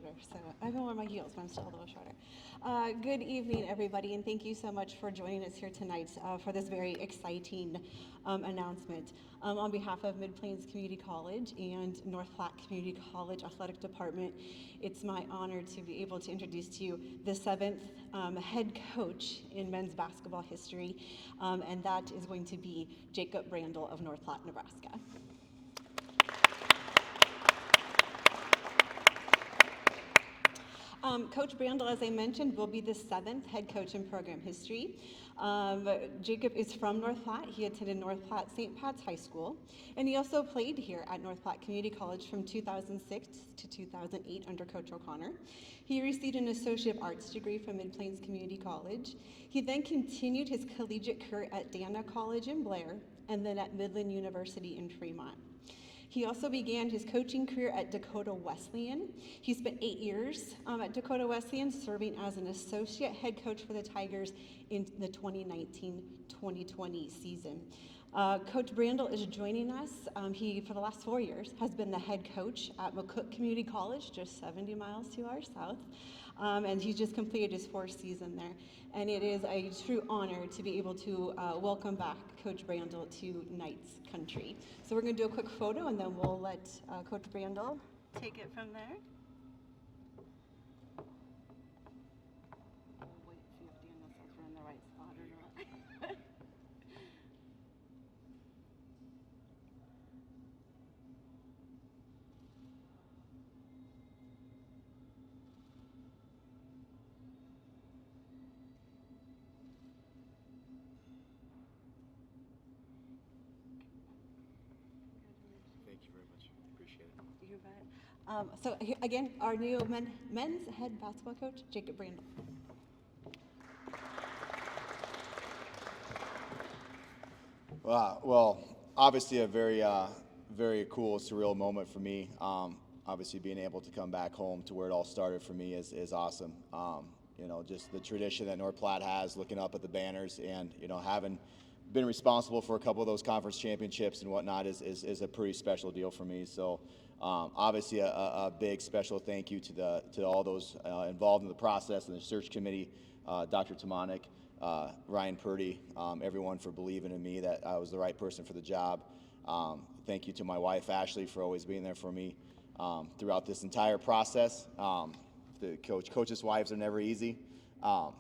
shorter, so I've been wearing my heels, but I'm still a little shorter. Good evening, everybody, and thank you so much for joining us here tonight for this very exciting announcement. On behalf of Mid-Plains Community College and North Platte Community College Athletic Department, it's my honor to be able to introduce to you the seventh head coach in men's basketball history, and that is going to be Jacob Brandl of North Platte, Nebraska. Coach Brandl, as I mentioned, will be the seventh head coach in program history. Jacob is from North Platte. He attended North Platte St. Pat's High School, and he also played here at North Platte Community College from 2006 to 2008 under Coach O'Connor. He received an Associate of Arts degree from Mid-Plains Community College. He then continued his collegiate career at Dana College in Blair, and then at Midland University in Fremont. He also began his coaching career at Dakota Wesleyan. He spent 8 years at Dakota Wesleyan, serving as an associate head coach for the Tigers in the 2019-2020 season. Coach Brandl is joining us. He, for the last 4 years, has been the head coach at McCook Community College, just 70 miles to our south. And he's just completed his 4th season there. And it is a true honor to be able to welcome back Coach Brandl to Knights Country. So we're going to do a quick photo, and then we'll let Coach Brandl take it from there. We'll wait and see if Daniel says we're in the right spot or not. Thank you very much. Appreciate it. You bet. So again, our new men's head basketball coach, Jacob Brandl. Well, obviously a very cool, surreal moment for me. Obviously being able to come back home to where it all started for me is awesome. Just the tradition that North Platte has, looking up at the banners and, having been responsible for a couple of those conference championships and whatnot is a pretty special deal for me. So obviously a big special thank you to all those involved in the process and the search committee, Dr. Tomanik, Ryan Purdy, everyone for believing in me that I was the right person for the job. Thank you to my wife, Ashley, for always being there for me throughout this entire process. The coaches' wives are never easy.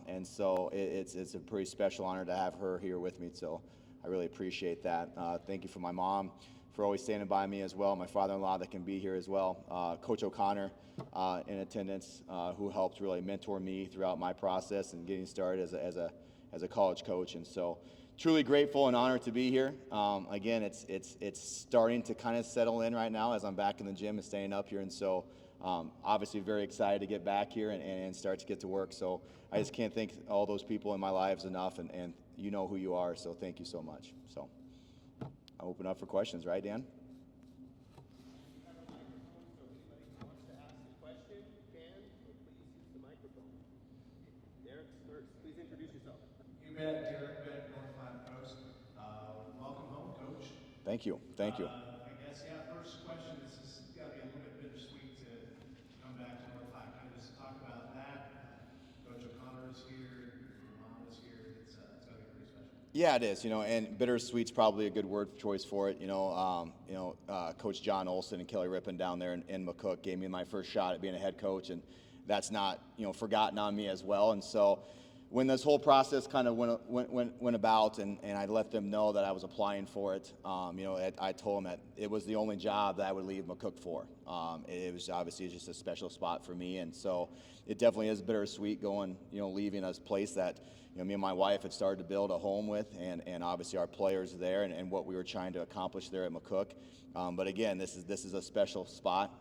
And so it's a pretty special honor to have her here with me. So I really appreciate that. Thank you for my mom for always standing by me as well. My father-in-law that can be here as well. Coach O'Connor in attendance, who helped really mentor me throughout my process and getting started as a college coach. And so truly grateful and honored to be here. Again, it's starting to kind of settle in right now as I'm back in the gym and staying up here. And so obviously very excited to get back here and start to get to work. So I just can't thank all those people in my lives enough, and you know who you are, so thank you so much. So I'll open up for questions, right, Dan? You have a microphone, so anybody who wants to ask a question can, so please use the microphone. Derek first, please introduce yourself. You bet, Derek Bett, North Platte Coast. Welcome home, Coach. Thank you. Thank you. I guess, first question, this has got to be a little bit bittersweet to come back to North Platte. Kind of just talk about that. Coach O'Connor is here, your mom is here. It's got to be pretty special. Yeah, it is. And bittersweet's probably a good word choice for it. Coach John Olson and Kelly Rippon down there in McCook gave me my first shot at being a head coach, and that's not forgotten on me as well. And so when this whole process kind of went about, and I let them know that I was applying for it, I told them that it was the only job that I would leave McCook for. It was obviously just a special spot for me, and so it definitely is bittersweet going, leaving a place that me and my wife had started to build a home with, and obviously our players there, and what we were trying to accomplish there at McCook. But again, this is a special spot.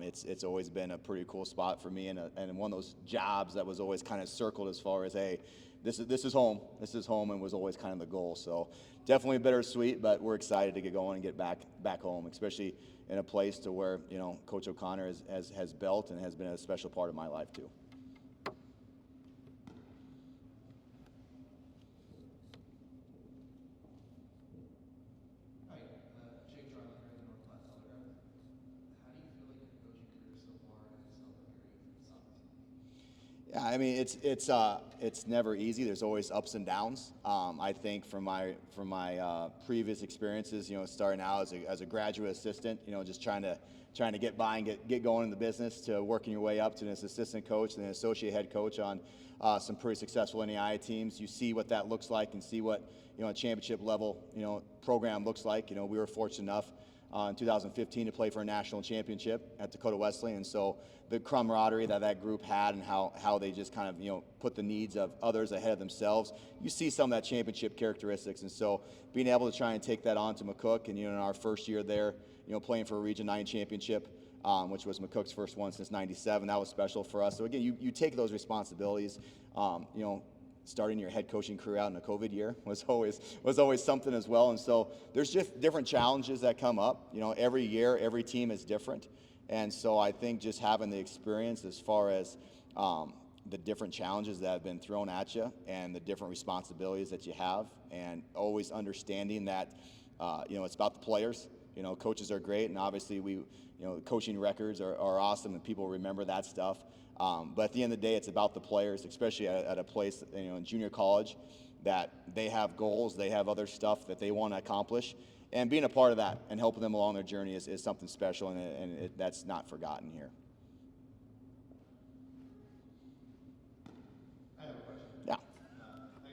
It's always been a pretty cool spot for me, and one of those jobs that was always kind of circled as far as, hey, this is home. This is home, and was always kind of the goal. So definitely bittersweet, but we're excited to get going and get back home, especially in a place to where Coach O'Connor has built and has been a special part of my life too. Yeah, I mean it's never easy. There's always ups and downs. I think from my previous experiences, starting out as a graduate assistant, just trying to get by and get going in the business, to working your way up to an assistant coach and an associate head coach on some pretty successful NAIA teams. You see what that looks like and see what a championship level program looks like. We were fortunate enough in 2015 to play for a national championship at Dakota Wesleyan, and so the camaraderie that group had and how they just kind of put the needs of others ahead of themselves, you see some of that championship characteristics. And so being able to try and take that on to McCook, and in our first year there, playing for a Region 9 championship, which was McCook's first one since '97, that was special for us. So again, you take those responsibilities. Starting your head coaching career out in a COVID year was always something as well. And so there's just different challenges that come up. Every year, every team is different. And so I think just having the experience as far as the different challenges that have been thrown at you and the different responsibilities that you have, and always understanding that it's about the players. Coaches are great, and obviously coaching records are awesome, and people remember that stuff. But at the end of the day, it's about the players, especially at a place in junior college, that they have goals, they have other stuff that they want to accomplish, and being a part of that and helping them along their journey is something special, and that's not forgotten here. I have a question. Yeah. I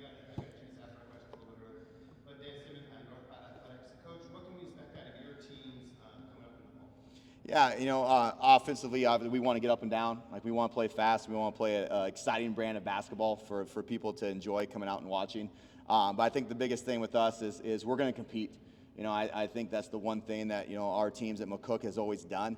got a chance to ask my question a little bit earlier. But Dan Simmons, North Platte Athletics. Coach, what can we expect out of your teams coming up in the fall? Yeah, offensively, obviously, we want to get up and down. Like, we want to play fast. We want to play an exciting brand of basketball for people to enjoy coming out and watching. But I think the biggest thing with us is we're going to compete. I think that's the one thing that our teams at McCook has always done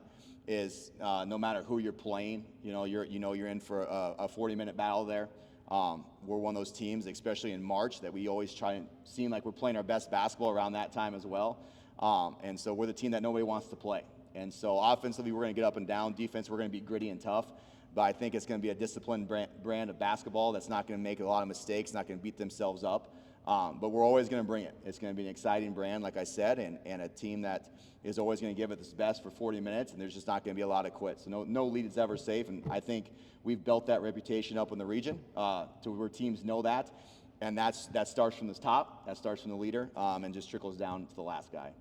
is no matter who you're playing, you're in for a 40-minute battle there. We're one of those teams, especially in March, that we always try and seem like we're playing our best basketball around that time as well. And so we're the team that nobody wants to play. And so offensively, we're going to get up and down. Defense, we're going to be gritty and tough. But I think it's going to be a disciplined brand of basketball that's not going to make a lot of mistakes, not going to beat themselves up. But we're always going to bring it. It's going to be an exciting brand, like I said, and a team that is always going to give it its best for 40 minutes, and there's just not going to be a lot of quits. So no lead is ever safe, and I think we've built that reputation up in the region to where teams know that, and that starts from the top, that starts from the leader, and just trickles down to the last guy.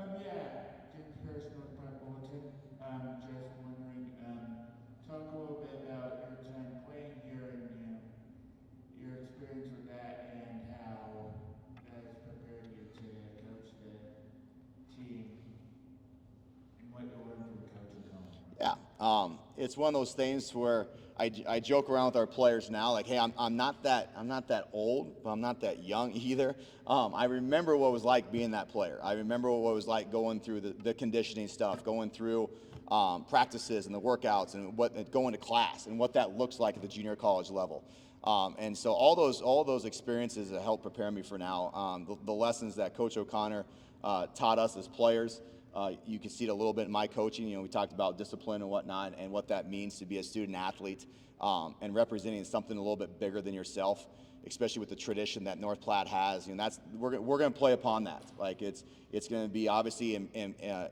James Harris, North Platte Bulletin. Just wondering, talk a little bit about your time playing here and your experience with that and how that has prepared you to coach the team and what you learned from Coach O'Connor. Yeah, it's one of those things where I joke around with our players now, like, hey, I'm not that old, but I'm not that young either. I remember what it was like being that player. I remember what it was like going through the conditioning stuff, going through practices and the workouts, and going to class and what that looks like at the junior college level. And so all those experiences have helped prepare me for now. The lessons that Coach O'Connor taught us as players. You can see it a little bit in my coaching. We talked about discipline and whatnot, and what that means to be a student athlete, and representing something a little bit bigger than yourself, especially with the tradition that North Platte has. We're going to play upon that. Like, it's going to be obviously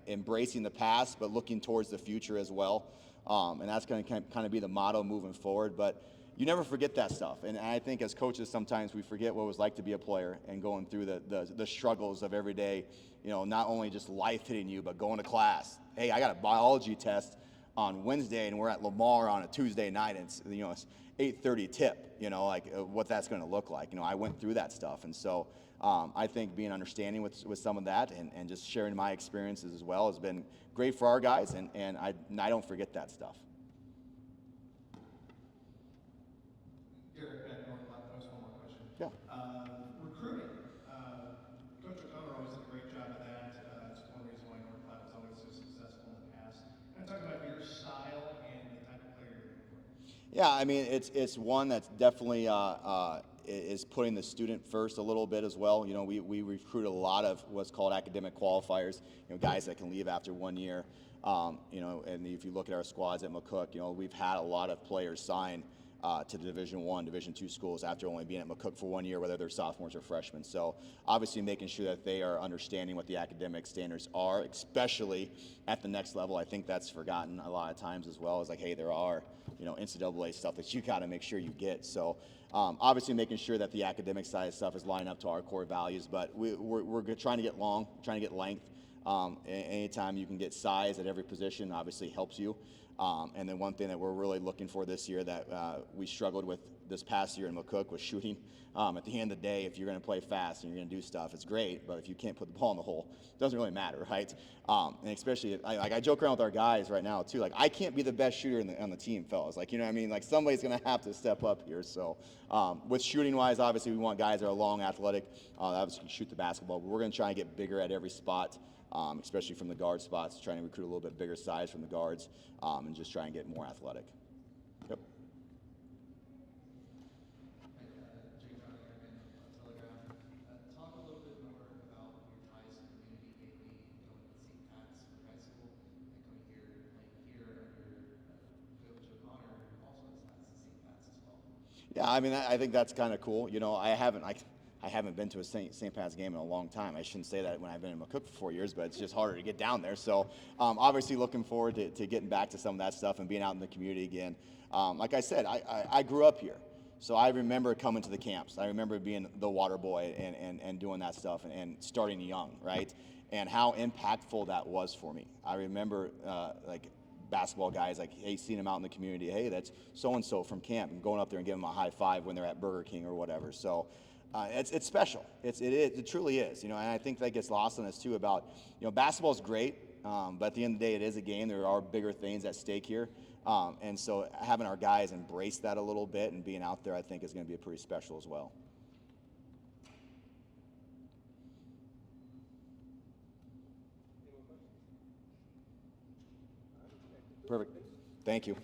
embracing the past, but looking towards the future as well. And that's going to kind of be the motto moving forward. But you never forget that stuff. And I think as coaches, sometimes we forget what it was like to be a player and going through the struggles of every day. Not only just life hitting you, but going to class. Hey, I got a biology test on Wednesday, and we're at Lamar on a Tuesday night, and it's 8:30 tip. What that's going to look like. I went through that stuff, and so I think being understanding with some of that and just sharing my experiences as well has been great for our guys, and I don't forget that stuff. Derek at North Platte Post, one more question. Yeah. Recruiting. Coach O'Connor always did a great job of that. It's one reason why North Platte was always so successful in the past. Can I talk about your style and the type of player you're looking for? Yeah, I mean, it's one that's definitely is putting the student first a little bit as well. We recruit a lot of what's called academic qualifiers, guys that can leave after 1 year. And if you look at our squads at McCook, we've had a lot of players sign to the Division I, Division II schools after only being at McCook for 1 year, whether they're sophomores or freshmen. So obviously making sure that they are understanding what the academic standards are, especially at the next level. I think that's forgotten a lot of times as well, is like, hey, there are, NCAA stuff that you got to make sure you get. So obviously making sure that the academic side of stuff is lining up to our core values, but we're trying to get long, trying to get length. Anytime you can get size at every position obviously helps you. And then one thing that we're really looking for this year that we struggled with this past year in McCook was shooting. At the end of the day, if you're going to play fast and you're going to do stuff, it's great, but if you can't put the ball in the hole, it doesn't really matter, right? And especially, I joke around with our guys right now too, like I can't be the best shooter on the team, fellas. Like, you know what I mean? Like somebody's going to have to step up here. So with shooting wise, obviously we want guys that are long, athletic, obviously can shoot the basketball, but we're going to try and get bigger at every spot. Especially from the guard spots, trying to recruit a little bit bigger size from the guards, and just try and get more athletic. Yep. Talk a little bit more about your ties to the community, maybe going to St. Pat's for high school and coming here, playing here under Coach O'Connor, who also has ties to St. Pat's as well. Yeah, I mean, I think that's kind of cool. I haven't been to a St. Pat's game in a long time. I shouldn't say that when I've been in McCook for 4 years, but it's just harder to get down there. So obviously looking forward to getting back to some of that stuff and being out in the community again. Like I said, I grew up here. So I remember coming to the camps. I remember being the water boy and doing that stuff and starting young, right? And how impactful that was for me. I remember basketball guys, like, hey, seeing them out in the community, hey, that's so-and-so from camp, and going up there and giving them a high five when they're at Burger King or whatever. So it's special. It truly is. And I think that gets lost on us too about, basketball's great, but at the end of the day, it is a game. There are bigger things at stake here. And so having our guys embrace that a little bit and being out there, I think is going to be pretty special as well. Perfect. Thank you.